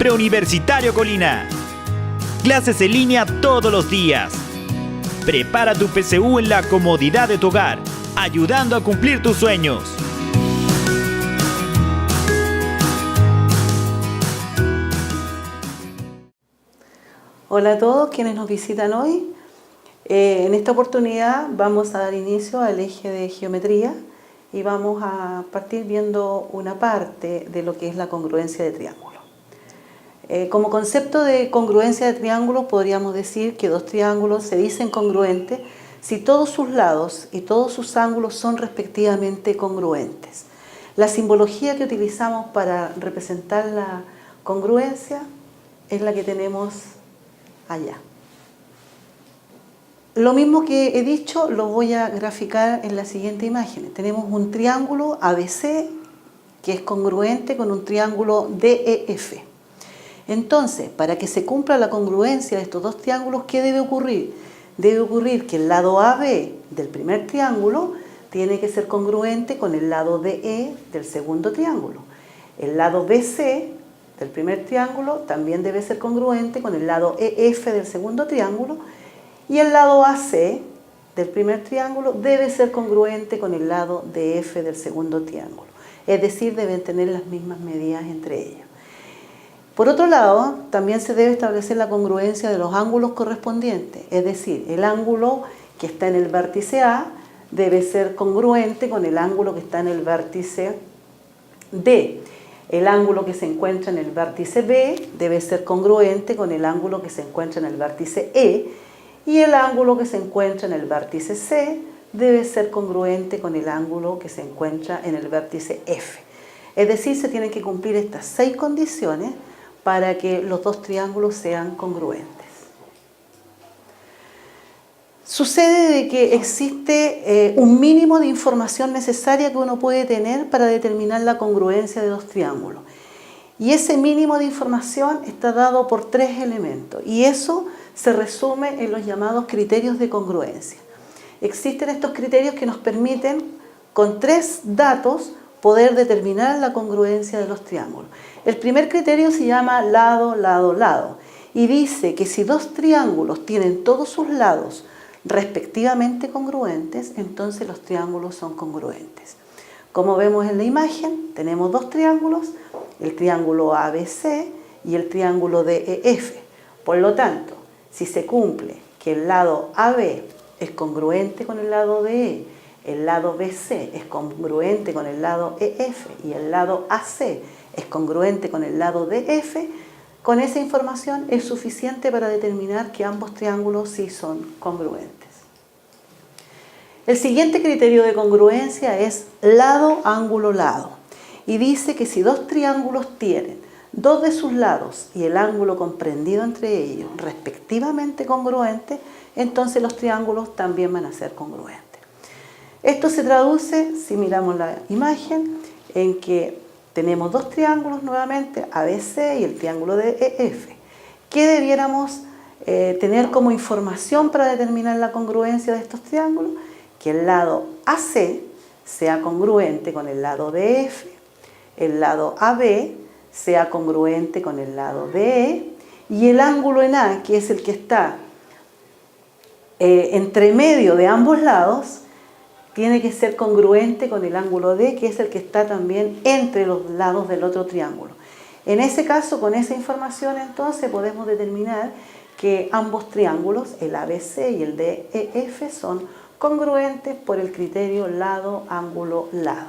Preuniversitario Colina. Clases en línea todos los días. Prepara tu PSU en la comodidad de tu hogar, ayudando a cumplir tus sueños. Hola a todos quienes nos visitan hoy. En esta oportunidad vamos a dar inicio al eje de geometría y vamos a partir viendo una parte de lo que es la congruencia de triángulos. Como concepto de congruencia de triángulos podríamos decir que dos triángulos se dicen congruentes si todos sus lados y todos sus ángulos son respectivamente congruentes. La simbología que utilizamos para representar la congruencia es la que tenemos allá. Lo mismo que he dicho lo voy a graficar en la siguiente imagen. Tenemos un triángulo ABC que es congruente con un triángulo DEF. Entonces, para que se cumpla la congruencia de estos dos triángulos, ¿qué debe ocurrir? Debe ocurrir que el lado AB del primer triángulo tiene que ser congruente con el lado DE del segundo triángulo. El lado BC del primer triángulo también debe ser congruente con el lado EF del segundo triángulo, y el lado AC del primer triángulo debe ser congruente con el lado DF del segundo triángulo. Es decir, deben tener las mismas medidas entre ellos. Por otro lado, también se debe establecer la congruencia de los ángulos correspondientes, es decir, el ángulo que está en el vértice A debe ser congruente con el ángulo que está en el vértice D. El ángulo que se encuentra en el vértice B debe ser congruente con el ángulo que se encuentra en el vértice E, y el ángulo que se encuentra en el vértice C debe ser congruente con el ángulo que se encuentra en el vértice F. Es decir, se tienen que cumplir estas 6 condiciones para que los dos triángulos sean congruentes. Sucede de que existe un mínimo de información necesaria que uno puede tener para determinar la congruencia de dos triángulos. Y ese mínimo de información está dado por 3 elementos. Y eso se resume en los llamados criterios de congruencia. Existen estos criterios que nos permiten, con 3 datos, poder determinar la congruencia de los triángulos. El primer criterio se llama lado, lado, lado. Y dice que si dos triángulos tienen todos sus lados respectivamente congruentes, entonces los triángulos son congruentes. Como vemos en la imagen, tenemos dos triángulos, el triángulo ABC y el triángulo DEF. Por lo tanto, si se cumple que el lado AB es congruente con el lado DE, el lado BC es congruente con el lado EF y el lado AC es congruente con el lado DF, con esa información es suficiente para determinar que ambos triángulos sí son congruentes. El siguiente criterio de congruencia es lado, ángulo, lado. Y dice que si dos triángulos tienen dos de sus lados y el ángulo comprendido entre ellos respectivamente congruentes, entonces los triángulos también van a ser congruentes. Esto se traduce, si miramos la imagen, en que tenemos dos triángulos nuevamente, ABC y el triángulo de EF. ¿Qué debiéramos tener como información para determinar la congruencia de estos triángulos? Que el lado AC sea congruente con el lado DF, el lado AB sea congruente con el lado DE, y el ángulo en A, que es el que está entre medio de ambos lados, tiene que ser congruente con el ángulo D, que es el que está también entre los lados del otro triángulo. En ese caso, con esa información, entonces, podemos determinar que ambos triángulos, el ABC y el DEF, son congruentes por el criterio lado, ángulo, lado.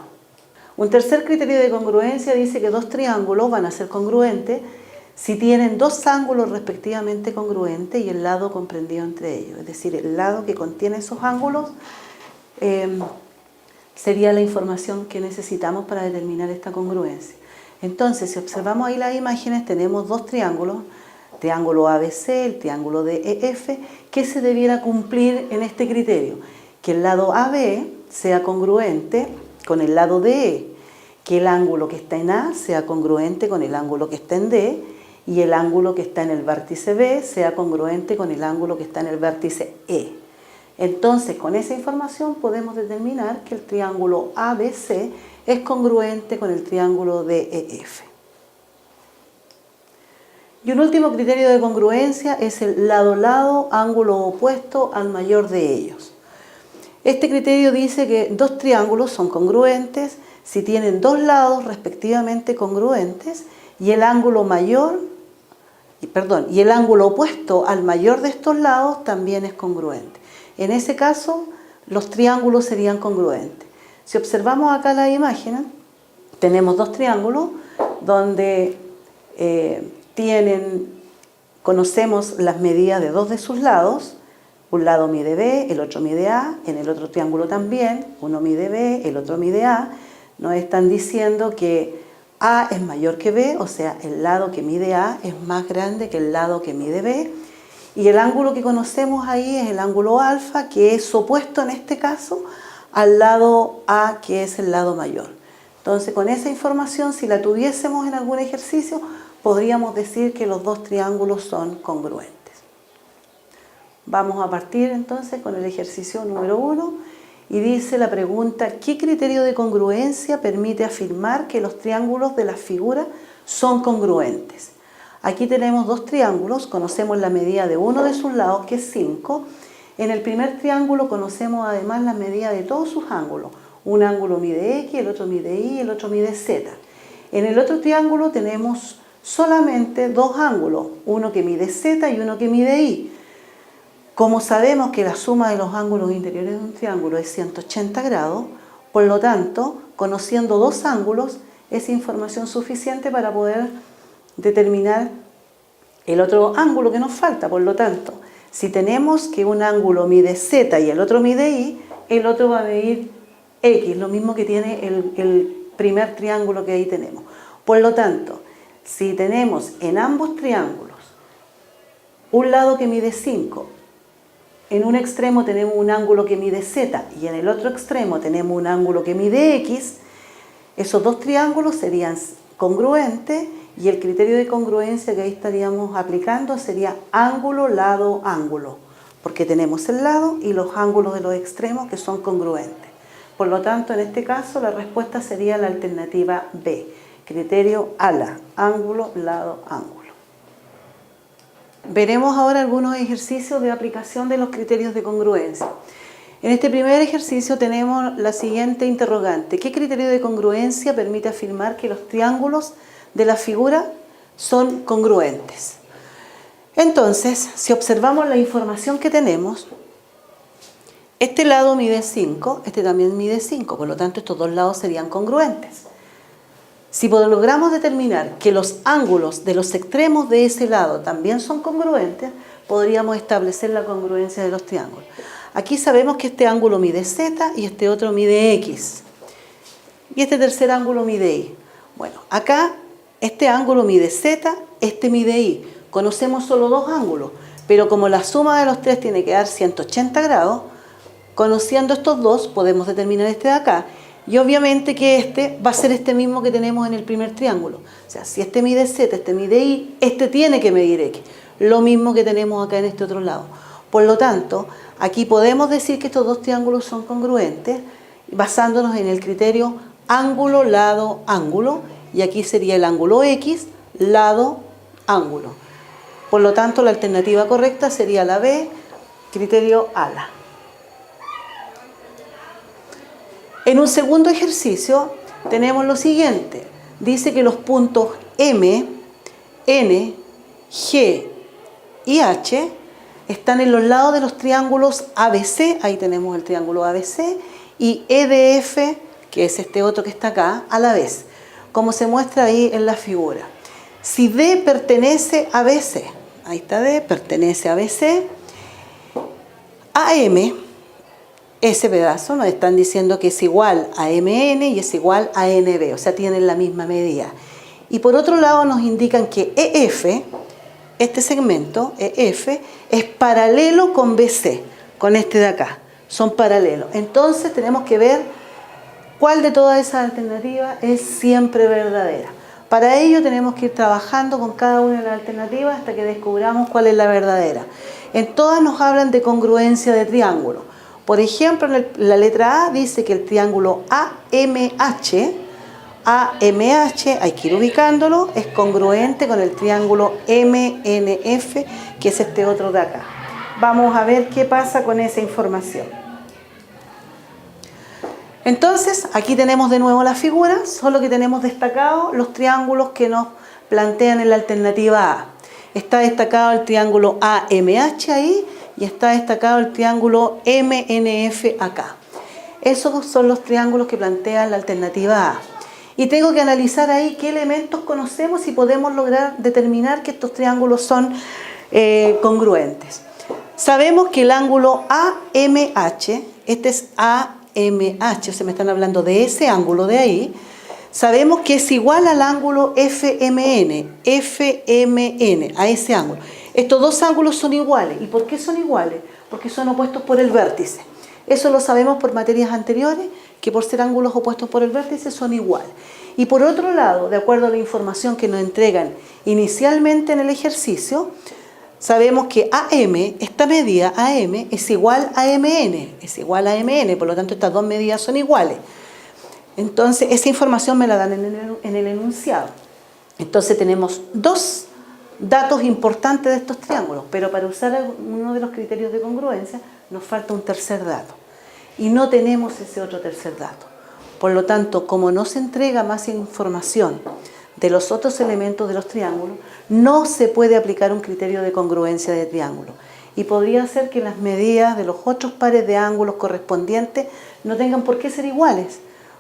Un tercer criterio de congruencia dice que dos triángulos van a ser congruentes si tienen dos ángulos respectivamente congruentes y el lado comprendido entre ellos. Es decir, el lado que contiene esos ángulos sería la información que necesitamos para determinar esta congruencia. Entonces, si observamos ahí las imágenes, tenemos dos triángulos, triángulo ABC, el triángulo DEF, que se debiera cumplir en este criterio, que el lado AB sea congruente con el lado DE, que el ángulo que está en A sea congruente con el ángulo que está en D, y el ángulo que está en el vértice B sea congruente con el ángulo que está en el vértice E. Entonces, con esa información podemos determinar que el triángulo ABC es congruente con el triángulo DEF. Y un último criterio de congruencia es el lado-lado, ángulo opuesto al mayor de ellos. Este criterio dice que dos triángulos son congruentes si tienen dos lados respectivamente congruentes y el ángulo opuesto al mayor de estos lados también es congruente. En ese caso, los triángulos serían congruentes. Si observamos acá la imagen, tenemos dos triángulos donde conocemos las medidas de dos de sus lados. Un lado mide B, el otro mide A, en el otro triángulo también, uno mide B, el otro mide A. Nos están diciendo que A es mayor que B, o sea, el lado que mide A es más grande que el lado que mide B. Y el ángulo que conocemos ahí es el ángulo alfa, que es opuesto en este caso al lado A, que es el lado mayor. Entonces, con esa información, si la tuviésemos en algún ejercicio, podríamos decir que los dos triángulos son congruentes. Vamos a partir entonces con el ejercicio número 1 y dice la pregunta: ¿qué criterio de congruencia permite afirmar que los triángulos de la figura son congruentes? Aquí tenemos dos triángulos, conocemos la medida de uno de sus lados, que es 5. En el primer triángulo conocemos además la medida de todos sus ángulos. Un ángulo mide X, el otro mide Y, el otro mide Z. En el otro triángulo tenemos solamente dos ángulos, uno que mide Z y uno que mide Y. Como sabemos que la suma de los ángulos interiores de un triángulo es 180 grados, por lo tanto, conociendo dos ángulos, es información suficiente para poder determinar el otro ángulo que nos falta. Por lo tanto, si tenemos que un ángulo mide Z y el otro mide Y, el otro va a medir X, lo mismo que tiene el primer triángulo que ahí tenemos. Por lo tanto, si tenemos en ambos triángulos un lado que mide 5, en un extremo tenemos un ángulo que mide Z y en el otro extremo tenemos un ángulo que mide X, esos dos triángulos serían congruentes y el criterio de congruencia que ahí estaríamos aplicando sería ángulo, lado, ángulo, porque tenemos el lado y los ángulos de los extremos que son congruentes. Por lo tanto, en este caso la respuesta sería la alternativa B, criterio ALA, ángulo, lado, ángulo. Veremos ahora algunos ejercicios de aplicación de los criterios de congruencia. En este primer ejercicio tenemos la siguiente interrogante: ¿qué criterio de congruencia permite afirmar que los triángulos de la figura son congruentes? Entonces, si observamos la información que tenemos, este lado mide 5, este también mide 5, por lo tanto estos dos lados serían congruentes. Si logramos determinar que los ángulos de los extremos de ese lado también son congruentes, podríamos establecer la congruencia de los triángulos. Aquí sabemos que este ángulo mide Z y este otro mide X. Y este tercer ángulo mide Y. Bueno, acá este ángulo mide Z, este mide Y. Conocemos solo dos ángulos, pero como la suma de los tres tiene que dar 180 grados, conociendo estos dos podemos determinar este de acá. Y obviamente que este va a ser este mismo que tenemos en el primer triángulo. O sea, si este mide Z, este mide Y, este tiene que medir X. Lo mismo que tenemos acá en este otro lado. Por lo tanto, aquí podemos decir que estos dos triángulos son congruentes basándonos en el criterio ángulo, lado, ángulo. Y aquí sería el ángulo X, lado, ángulo. Por lo tanto, la alternativa correcta sería la B, criterio ALA. En un segundo ejercicio tenemos lo siguiente. Dice que los puntos M, N, G y H están en los lados de los triángulos ABC, ahí tenemos el triángulo ABC, y EDF, que es este otro que está acá, a la vez, como se muestra ahí en la figura. Si D pertenece a BC, ahí está D, pertenece a BC, AM, ese pedazo nos están diciendo que es igual a MN y es igual a NB, o sea, tienen la misma medida. Y por otro lado nos indican que EF, este segmento, EF, es paralelo con BC, con este de acá, son paralelos. Entonces tenemos que ver cuál de todas esas alternativas es siempre verdadera. Para ello tenemos que ir trabajando con cada una de las alternativas hasta que descubramos cuál es la verdadera. En todas nos hablan de congruencia de triángulo. Por ejemplo, la letra A dice que el triángulo AMH AMH, hay que ir ubicándolo, es congruente con el triángulo MNF, que es este otro de acá. Vamos a ver qué pasa con esa información. Entonces, aquí tenemos de nuevo la figura, solo que tenemos destacados los triángulos que nos plantean en la alternativa A. Está destacado el triángulo AMH ahí y está destacado el triángulo MNF acá. Esos son los triángulos que plantea la alternativa A. Y tengo que analizar ahí qué elementos conocemos y podemos lograr determinar que estos triángulos son congruentes. Sabemos que el ángulo AMH, este es AMH, o sea, me están hablando de ese ángulo de ahí, sabemos que es igual al ángulo FMN, a ese ángulo. Estos dos ángulos son iguales. ¿Y por qué son iguales? Porque son opuestos por el vértice. Eso lo sabemos por materias anteriores, que por ser ángulos opuestos por el vértice son iguales. Y por otro lado, de acuerdo a la información que nos entregan inicialmente en el ejercicio, sabemos que AM, esta medida AM, es igual a MN, por lo tanto estas dos medidas son iguales. Entonces, esa información me la dan en el enunciado. Entonces tenemos dos datos importantes de estos triángulos, pero para usar uno de los criterios de congruencia nos falta un tercer dato. Y no tenemos ese otro tercer dato. Por lo tanto, como no se entrega más información de los otros elementos de los triángulos, no se puede aplicar un criterio de congruencia de triángulo. Y podría ser que las medidas de los otros pares de ángulos correspondientes no tengan por qué ser iguales,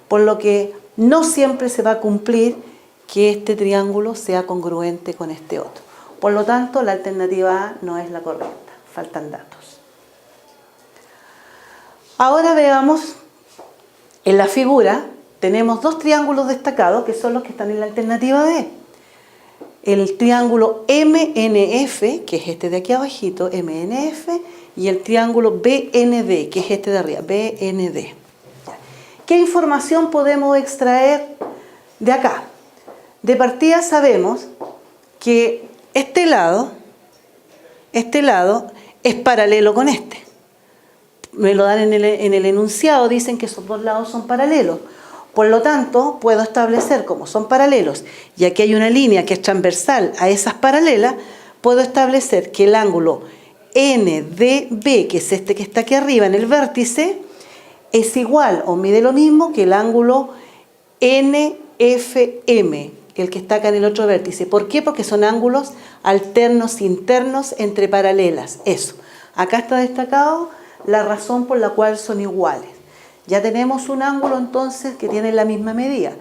por lo que no siempre se va a cumplir que este triángulo sea congruente con este otro. Por lo tanto, la alternativa A no es la correcta, faltan datos. Ahora veamos, en la figura tenemos dos triángulos destacados que son los que están en la alternativa B. El triángulo MNF, que es este de aquí abajito, MNF, y el triángulo BND, que es este de arriba, BND. ¿Qué información podemos extraer de acá? De partida sabemos que este lado es paralelo con este. Me lo dan en el enunciado, dicen que esos dos lados son paralelos. Por lo tanto, puedo establecer, como son paralelos, y aquí hay una línea que es transversal a esas paralelas, puedo establecer que el ángulo NDB, que es este que está aquí arriba en el vértice, es igual o mide lo mismo que el ángulo NFM, el que está acá en el otro vértice. ¿Por qué? Porque son ángulos alternos internos entre paralelas. Eso. Acá está destacado la razón por la cual son iguales. Ya tenemos un ángulo entonces que tiene la misma medida.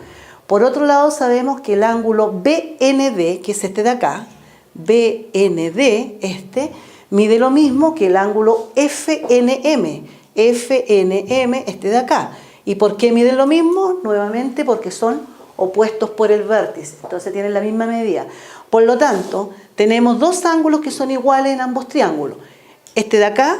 Por otro lado sabemos que el ángulo BND, que es este de acá, BND, mide lo mismo que el ángulo FNM, este de acá. ¿Y por qué miden lo mismo? Nuevamente porque son opuestos por el vértice, entonces tienen la misma medida. Por lo tanto, tenemos dos ángulos que son iguales en ambos triángulos. Este de acá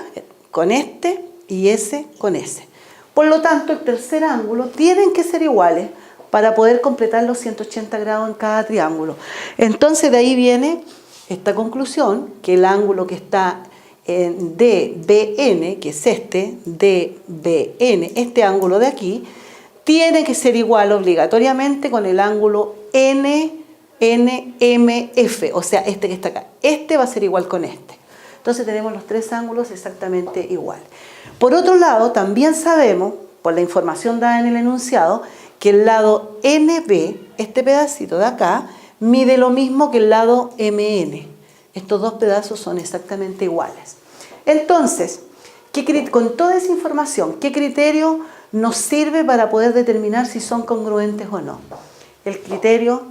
con este y ese con ese. Por lo tanto, el tercer ángulo tienen que ser iguales para poder completar los 180 grados en cada triángulo. Entonces, de ahí viene esta conclusión, que el ángulo que está en DBN, que es este, DBN, este ángulo de aquí, tiene que ser igual obligatoriamente con el ángulo NMF, o sea, este que está acá. Este va a ser igual con este. Entonces tenemos los tres ángulos exactamente iguales. Por otro lado, también sabemos, por la información dada en el enunciado, que el lado NB, este pedacito de acá, mide lo mismo que el lado MN. Estos dos pedazos son exactamente iguales. Entonces, con toda esa información, ¿qué criterio nos sirve para poder determinar si son congruentes o no? El criterio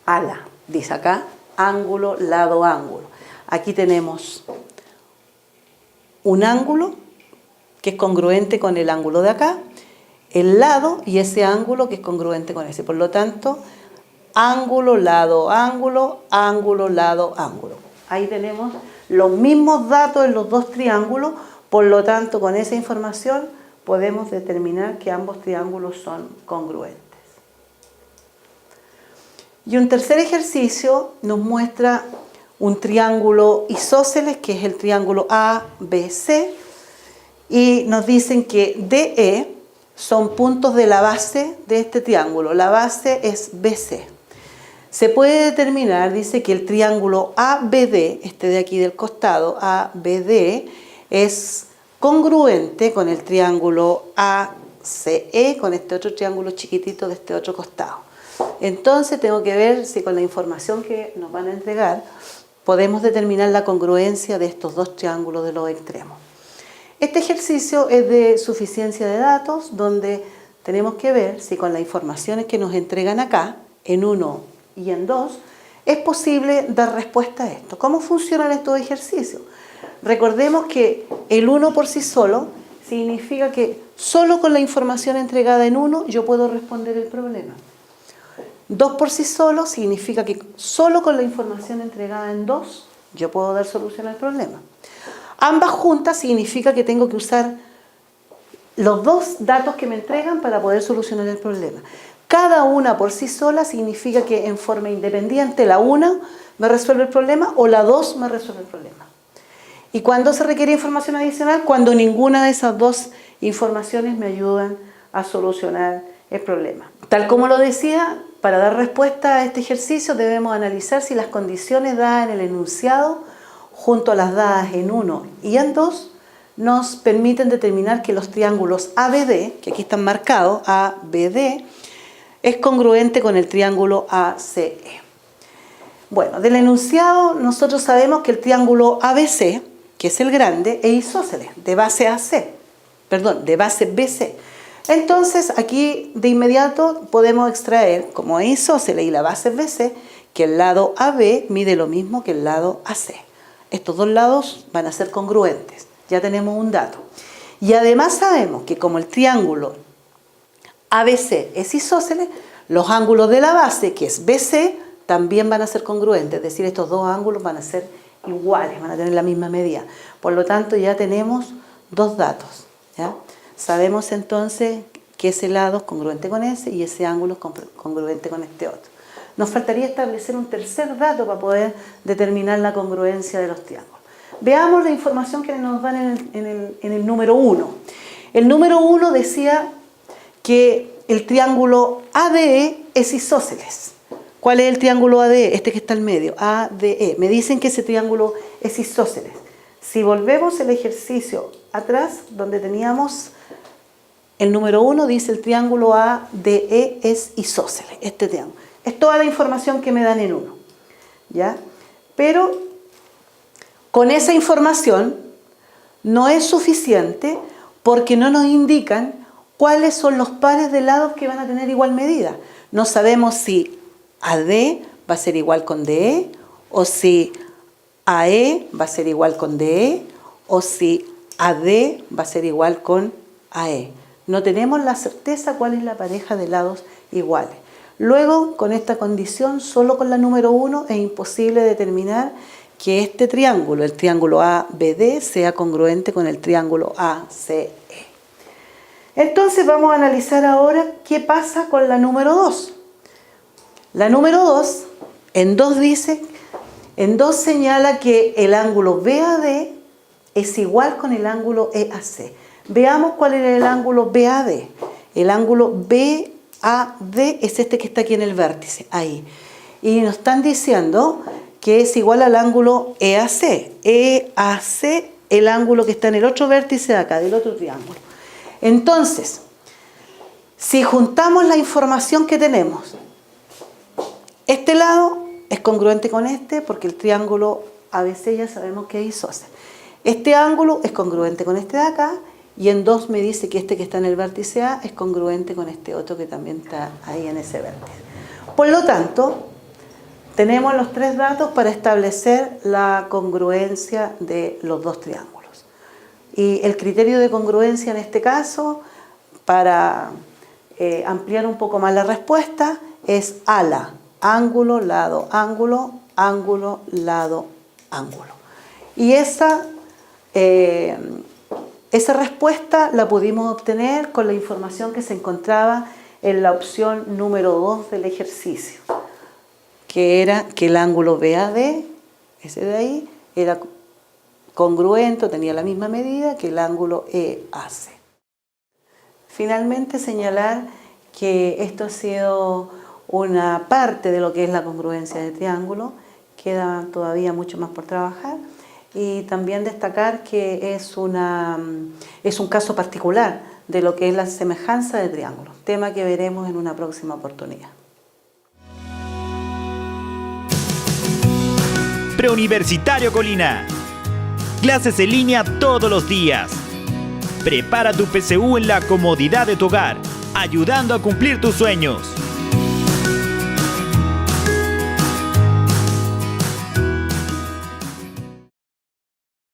ALA, dice acá, ángulo, lado, ángulo. Aquí tenemos un ángulo que es congruente con el ángulo de acá, el lado y ese ángulo que es congruente con ese. Por lo tanto, ángulo, lado, ángulo, ángulo, lado, ángulo. Ahí tenemos los mismos datos en los dos triángulos, por lo tanto, con esa información podemos determinar que ambos triángulos son congruentes. Y un tercer ejercicio nos muestra un triángulo isósceles, que es el triángulo ABC, y nos dicen que DE son puntos de la base de este triángulo. La base es BC. Se puede determinar, dice que el triángulo ABD, este de aquí del costado, ABD, es congruente con el triángulo ACE, con este otro triángulo chiquitito de este otro costado. Entonces tengo que ver si con la información que nos van a entregar podemos determinar la congruencia de estos dos triángulos de los extremos. Este ejercicio es de suficiencia de datos, donde tenemos que ver si con las informaciones que nos entregan acá, en 1 y en 2, es posible dar respuesta a esto. ¿Cómo funcionan estos ejercicios? Recordemos que el 1 por sí solo significa que solo con la información entregada en 1 yo puedo responder el problema. 2 por sí solo significa que solo con la información entregada en 2 yo puedo dar solución al problema. Ambas juntas significa que tengo que usar los dos datos que me entregan para poder solucionar el problema. Cada una por sí sola significa que en forma independiente la una me resuelve el problema o la 2 me resuelve el problema. ¿Y cuándo se requiere información adicional? Cuando ninguna de esas dos informaciones me ayudan a solucionar el problema. Tal como lo decía, para dar respuesta a este ejercicio debemos analizar si las condiciones dadas en el enunciado junto a las dadas en 1 y en 2 nos permiten determinar que los triángulos ABD, que aquí están marcados, ABD, es congruente con el triángulo ACE. Bueno, del enunciado nosotros sabemos que el triángulo ABC, que es el grande, es isósceles, de base AC, perdón, de base BC. Entonces aquí de inmediato podemos extraer, como es isósceles y la base es BC, que el lado AB mide lo mismo que el lado AC. Estos dos lados van a ser congruentes, ya tenemos un dato. Y además sabemos que como el triángulo ABC es isósceles, los ángulos de la base, que es BC, también van a ser congruentes, es decir, estos dos ángulos van a ser iguales, van a tener la misma medida. Por lo tanto, ya tenemos dos datos, ¿ya? Sabemos entonces que ese lado es congruente con ese y ese ángulo es congruente con este otro. Nos faltaría establecer un tercer dato para poder determinar la congruencia de los triángulos. Veamos la información que nos dan en el número 1. El número 1 decía que el triángulo ADE es isósceles. ¿Cuál es el triángulo ADE? Este que está al medio, ADE. Me dicen que ese triángulo es isósceles. Si volvemos el ejercicio atrás, donde teníamos el número 1, dice el triángulo ADE es isósceles, este triángulo. Es toda la información que me dan en 1, ¿ya? Pero con esa información no es suficiente porque no nos indican cuáles son los pares de lados que van a tener igual medida. No sabemos si AD va a ser igual con DE, o si AE va a ser igual con DE, o si AD va a ser igual con AE. No tenemos la certeza cuál es la pareja de lados iguales. Luego, con esta condición, solo con la número 1 es imposible determinar que este triángulo, el triángulo ABD, sea congruente con el triángulo ACE. Entonces vamos a analizar ahora qué pasa con la número 2. La número 2, en 2 dice, en 2 señala que el ángulo BAD es igual con el ángulo EAC. Veamos cuál era el ángulo BAD. El ángulo BAD es este que está aquí en el vértice, ahí. Y nos están diciendo que es igual al ángulo EAC. EAC, el ángulo que está en el otro vértice de acá, del otro triángulo. Entonces, si juntamos la información que tenemos, este lado es congruente con este porque el triángulo ABC ya sabemos que es isósceles. Este ángulo es congruente con este de acá y en 2 me dice que este que está en el vértice A es congruente con este otro que también está ahí en ese vértice. Por lo tanto, tenemos los 3 datos para establecer la congruencia de los dos triángulos. Y el criterio de congruencia en este caso, para ampliar un poco más la respuesta, es ALA, ángulo, lado, ángulo, ángulo, lado, ángulo. Y esa respuesta la pudimos obtener con la información que se encontraba en la opción número 2 del ejercicio, que era que el ángulo BAD, ese de ahí, era congruente, tenía la misma medida que el ángulo EAC. Finalmente, señalar que esto ha sido una parte de lo que es la congruencia de triángulo. Queda todavía mucho más por trabajar. Y también destacar que es un caso particular de lo que es la semejanza de triángulos, tema que veremos en una próxima oportunidad. Preuniversitario Colina. Clases en línea todos los días. Prepara tu PSU en la comodidad de tu hogar, ayudando a cumplir tus sueños.